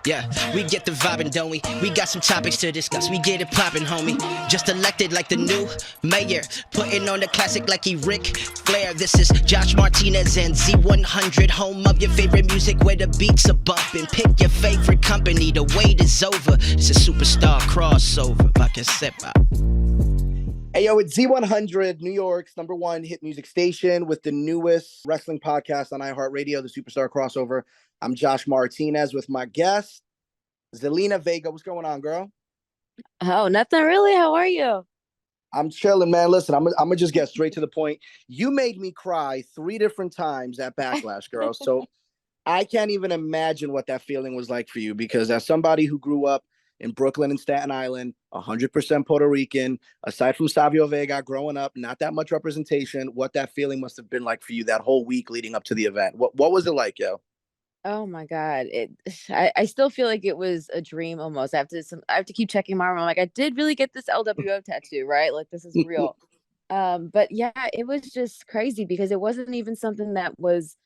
Yeah, we get the vibing, don't we? We got some topics to discuss. We get it popping, homie. Just elected like the new mayor, putting on the classic like he Ric Flair. This is Josh Martinez and Z100, home of your favorite music where the beats are bumping. Pick your favorite company, the wait is over. It's a superstar crossover. If I can step out. Hey, yo, it's Z100, New York's #1 hit music station with the newest wrestling podcast on iHeartRadio, the Superstar Crossover. I'm Josh Martinez with my guest, Zelina Vega. What's going on, girl? Oh, nothing really. How are you? I'm chilling, man. Listen, I'm gonna just get straight to the point. You made me cry 3 different times at Backlash, girl. So I can't even imagine what that feeling was like for you, because as somebody who grew up in Brooklyn and Staten Island, 100% Puerto Rican, aside from Savio Vega growing up, not that much representation, what that feeling must have been like for you that whole week leading up to the event. What was it like, yo? Oh my God. I still feel like it was a dream almost. I have to keep checking my room. I'm like, I did really get this LWO tattoo, right? Like this is real. But yeah, it was just crazy because it wasn't even something that was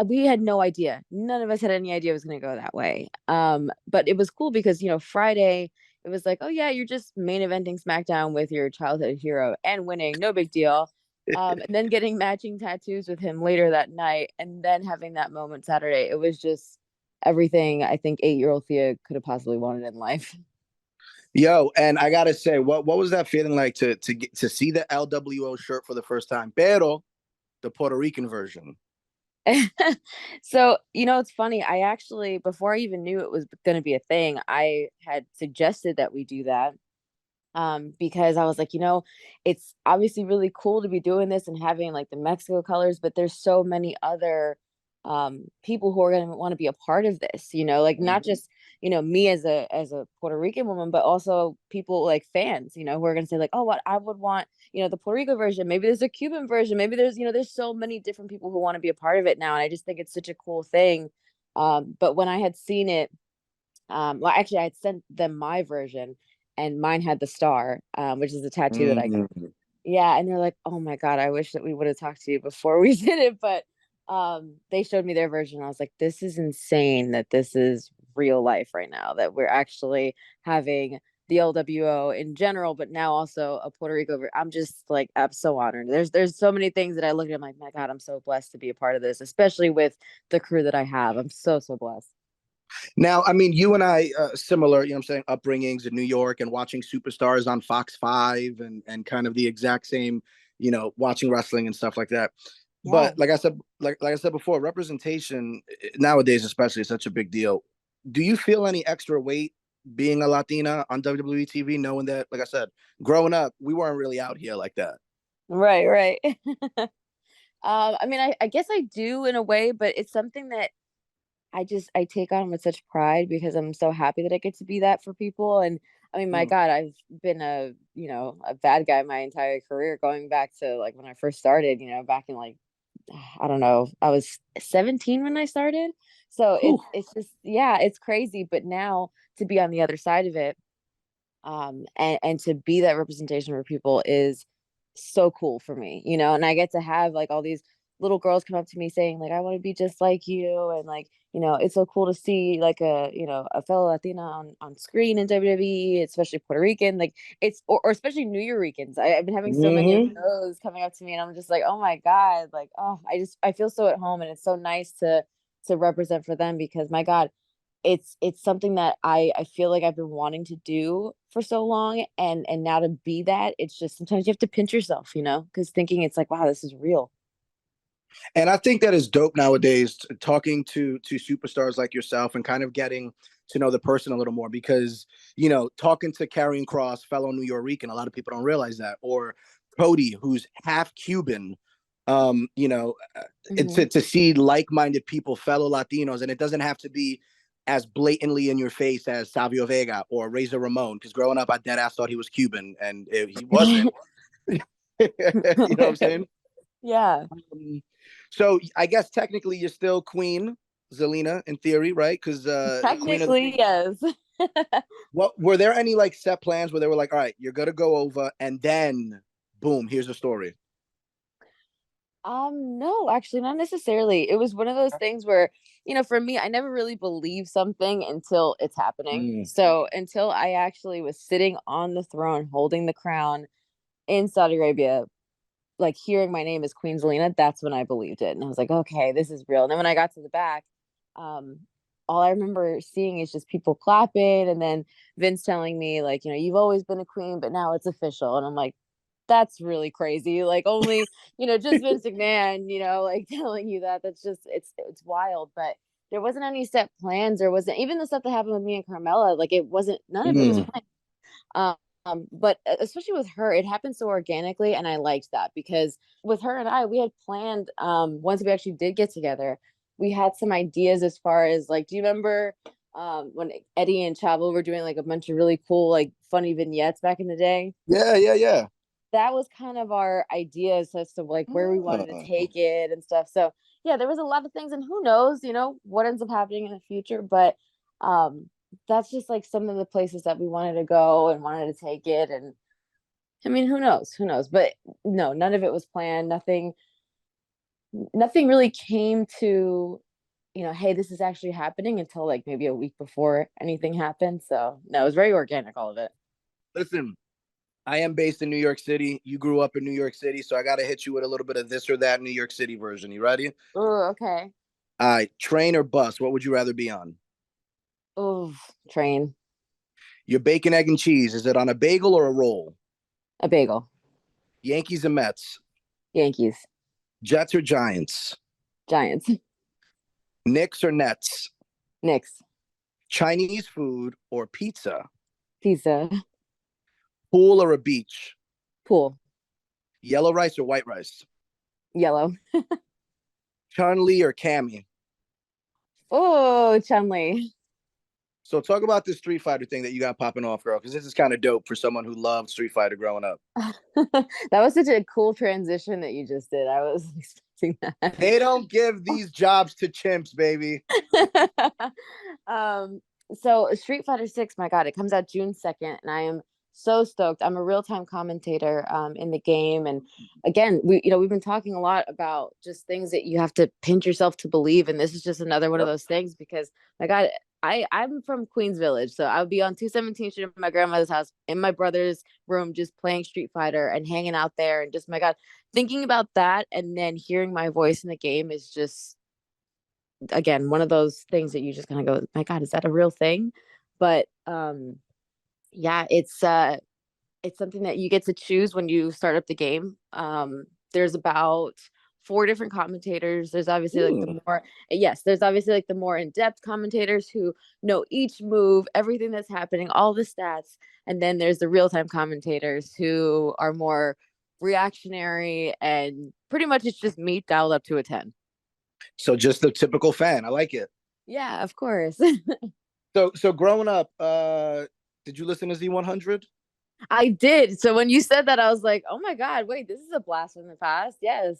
we had no idea. None of us had any idea it was going to go that way. But it was cool because, Friday, it was like, oh yeah, you're just main eventing SmackDown with your childhood hero and winning, no big deal. And then getting matching tattoos with him later that night, and then having that moment Saturday. It was just everything I think 8-year-old Thea could have possibly wanted in life. Yo, and I gotta say, what was that feeling like to see the LWO shirt for the first time? Pero the Puerto Rican version. So, it's funny. I actually, before I even knew it was going to be a thing, I had suggested that we do that. Because I was like, it's obviously really cool to be doing this and having like the Mexico colors, but there's so many other people who are going to want to be a part of this, like not just, me as a Puerto Rican woman, but also people like fans, who are going to say like, oh, what I would want, the Puerto Rico version, maybe there's a Cuban version, maybe there's so many different people who want to be a part of it now. And I just think it's such a cool thing. But when I had seen it, well, actually I had sent them my version, and mine had the star, which is the tattoo that I got. Yeah, and they're like, oh my God, I wish that we would have talked to you before we did it. But they showed me their version. I was like, this is insane that this is real life right now, that we're actually having the LWO in general, but now also a Puerto Rico. I'm just like, I'm so honored. There's so many things that I look at, I'm like, my God, I'm so blessed to be a part of this, especially with the crew that I have. I'm so blessed. Now, I mean, you and I, similar, I'm saying, upbringings in New York and watching Superstars on Fox 5 and kind of the exact same, watching wrestling and stuff like that. Yeah. But like I said before, representation nowadays especially is such a big deal. Do you feel any extra weight being a Latina on WWE TV, knowing that, like I said, growing up, we weren't really out here like that? Right. I mean, I guess I do in a way, but it's something that I take on with such pride because I'm so happy that I get to be that for people. And I mean, my God, I've been a bad guy my entire career, going back to like when I first started, back in like, I don't know, I was 17 when I started. So it's just, yeah, it's crazy. But now to be on the other side of it, and to be that representation for people is so cool for me, and I get to have like all these little girls come up to me saying like, I want to be just like you. And like, it's so cool to see like a fellow Latina on screen in WWE, especially Puerto Rican, like or especially NuYoRicans. I've been having so many of those coming up to me, and I'm just like, oh my God, like, oh, I feel so at home, and it's so nice to represent for them, because my God, it's something that I feel like I've been wanting to do for so long, and now to be that, it's just sometimes you have to pinch yourself, because thinking it's like, wow, this is real. And I think that is dope nowadays, talking to superstars like yourself and kind of getting to know the person a little more, because, talking to Karrion Kross, fellow NuYoRican, a lot of people don't realize that, or Cody, who's half Cuban, to see like-minded people, fellow Latinos, and it doesn't have to be as blatantly in your face as Savio Vega or Razor Ramon, because growing up, I dead ass thought he was Cuban, and he wasn't. You know what I'm saying? Yeah. So I guess technically you're still Queen Zelina in theory, right? Because technically, yes. What were there any like set plans where they were like, all right, you're gonna go over, and then boom, here's the story? No, actually, not necessarily. It was one of those things where, for me, I never really believe something until it's happening. Mm. So until I actually was sitting on the throne, holding the crown in Saudi Arabia, like hearing my name as Queen Zelina, that's when I believed it. And I was like, okay, this is real. And then when I got to the back, um, all I remember seeing is just people clapping, and then Vince telling me, like, you've always been a queen, but now it's official. And I'm like, that's really crazy. Like, only, just Vince McMahon, like telling you that. That's just it's wild. But there wasn't any set plans. There wasn't even the stuff that happened with me and Carmella. Like, it wasn't, none of it was Mm. planned. But especially with her, it happened so organically, and I liked that because with her and I, we had planned, once we actually did get together, we had some ideas as far as, like, do you remember when Eddie and Chavo were doing like a bunch of really cool, like, funny vignettes back in the day? Yeah, yeah, yeah. That was kind of our ideas as to like where we wanted to Oh. take it and stuff. So yeah, there was a lot of things, and who knows, what ends up happening in the future. But that's just like some of the places that we wanted to go and wanted to take it. And I mean, who knows, but no, none of it was planned. Nothing really came to, hey, this is actually happening, until like maybe a week before anything happened. So no, it was very organic, all of it. Listen, I am based in New York City. You grew up in New York City, so I got to hit you with a little bit of this or that New York City version. You ready? Oh, okay. All right, train or bus? What would you rather be on? Oh, train. Your bacon, egg, and cheese. Is it on a bagel or a roll? A bagel. Yankees and Mets. Yankees. Jets or Giants? Giants. Knicks or Nets? Knicks. Chinese food or pizza? Pizza. Pool or a beach? Pool. Yellow rice or white rice? Yellow. Chun-Li or Cammy? Oh, Chun-Li. So talk about this Street Fighter thing that you got popping off, girl, because this is kind of dope for someone who loved Street Fighter growing up. That was such a cool transition that you just did. I was expecting that. They don't give these jobs to chimps, baby. um, so Street Fighter 6, my God, it comes out June 2nd, and I am so stoked. I'm a real-time commentator in the game. And again, we've been talking a lot about just things that you have to pinch yourself to believe. And this is just another one of those things because, my God, I'm from Queens Village, so I would be on 217th Street at my grandmother's house in my brother's room, just playing Street Fighter and hanging out there, and just, my God, thinking about that and then hearing my voice in the game is just, again, one of those things that you just kind of go, my God, is that a real thing? But yeah, it's something that you get to choose when you start up the game. There's about 4 different commentators. There's obviously like the more in-depth commentators who know each move, everything that's happening, all the stats. And then there's the real-time commentators who are more reactionary, and pretty much it's just me dialed up to a 10. So just the typical fan. I like it. Yeah, of course. So growing up, did you listen to Z100? I did. So when you said that, I was like, oh my God, wait, this is a blast from the past. Yes.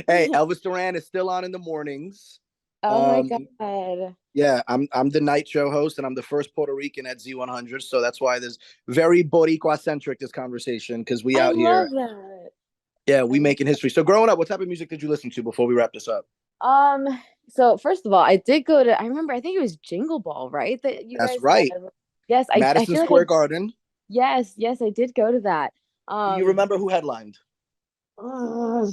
Hey, Elvis Duran is still on in the mornings. Oh my God. Yeah, I'm the night show host, and I'm the first Puerto Rican at Z100. So that's why there's very Boricua centric this conversation, because we I out love here. that. Yeah, we making history. So growing up, what type of music did you listen to before we wrap this up? Um, so first of all, I did go to, I remember, I think it was Jingle Ball, right? That you That's guys right. had. Yes, I Madison feel Square like Garden. yes, I did go to that. Do you remember who headlined? uh,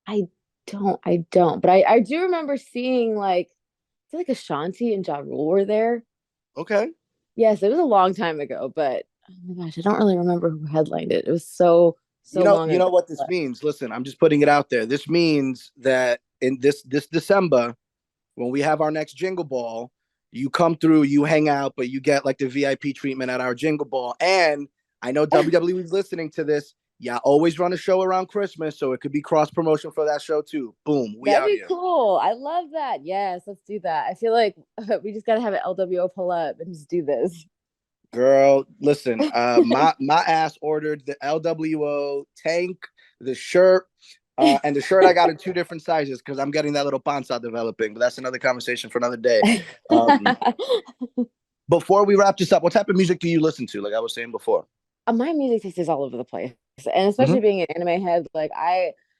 I don't, but I do remember seeing, like, I feel like Ashanti and Ja Rule were there. Okay. Yes, it was a long time ago, but oh my gosh, I don't really remember who headlined it. It was so long You know ago. what this means. Listen, I'm just putting it out there. This means that in this December, when we have our next Jingle Ball, you come through, you hang out, but you get like the VIP treatment at our Jingle Ball. And I know WWE is listening to this. Yeah, always run a show around Christmas, so it could be cross promotion for that show too. Boom, we That'd out be here. cool. I love that. Yes, let's do that. I feel like we just gotta have an LWO pull up and just do this. Girl, listen, my ass ordered the LWO tank, the shirt, and the shirt I got in 2 different sizes because I'm getting that little panza developing. But that's another conversation for another day. Before we wrap this up, what type of music do you listen to? Like I was saying before. My music taste is all over the place, and especially Mhm. being an anime head, like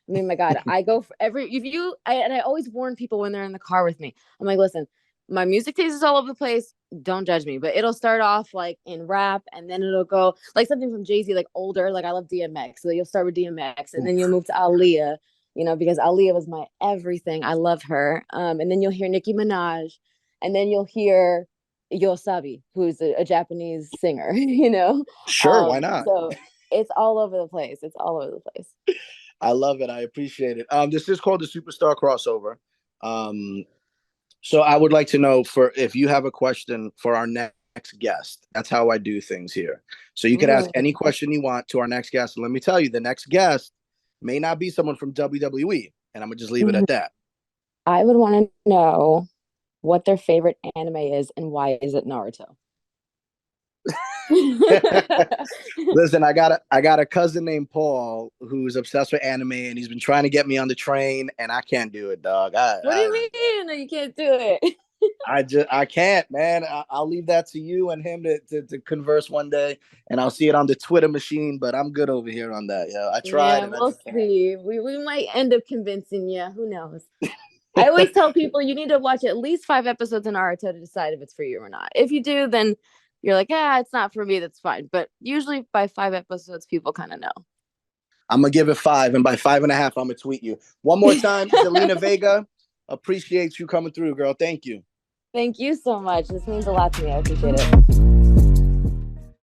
I mean, my God, I go for and I always warn people when they're in the car with me. I'm like, listen, my music taste is all over the place. Don't judge me, but it'll start off like in rap, and then it'll go like something from Jay-Z, like older. Like I love DMX, so you'll start with DMX, and then you'll move to Aaliyah. Because Aaliyah was my everything. I love her. And then you'll hear Nicki Minaj, and then you'll hear Yosabi, who's a Japanese singer. Sure, why not? So it's all over the place. It's all over the place. I love it. I appreciate it. This is called the Superstar Crossover. So I would like to know if you have a question for our next guest. That's how I do things here. So you could ask any question you want to our next guest. And let me tell you, the next guest may not be someone from WWE, and I'm gonna just leave it at that. I would want to know what their favorite anime is and why is it Naruto? Listen, I got a cousin named Paul who's obsessed with anime, and he's been trying to get me on the train, and I can't do it, dog. What do you mean? No, you can't do it. I can't, man. I'll leave that to you and him to converse one day, and I'll see it on the Twitter machine. But I'm good over here on that. Yeah, I tried. Yeah, we'll see. We might end up convincing you. Who knows? I always tell people you need to watch at least 5 episodes of Naruto to decide if it's for you or not. If you do, then you're like, it's not for me. That's fine. But usually by 5 episodes, people kind of know. I'm going to give it 5. And by 5.5, I'm going to tweet you. One more time, Zelina Vega. Appreciate you coming through, girl. Thank you. Thank you so much. This means a lot to me. I appreciate it.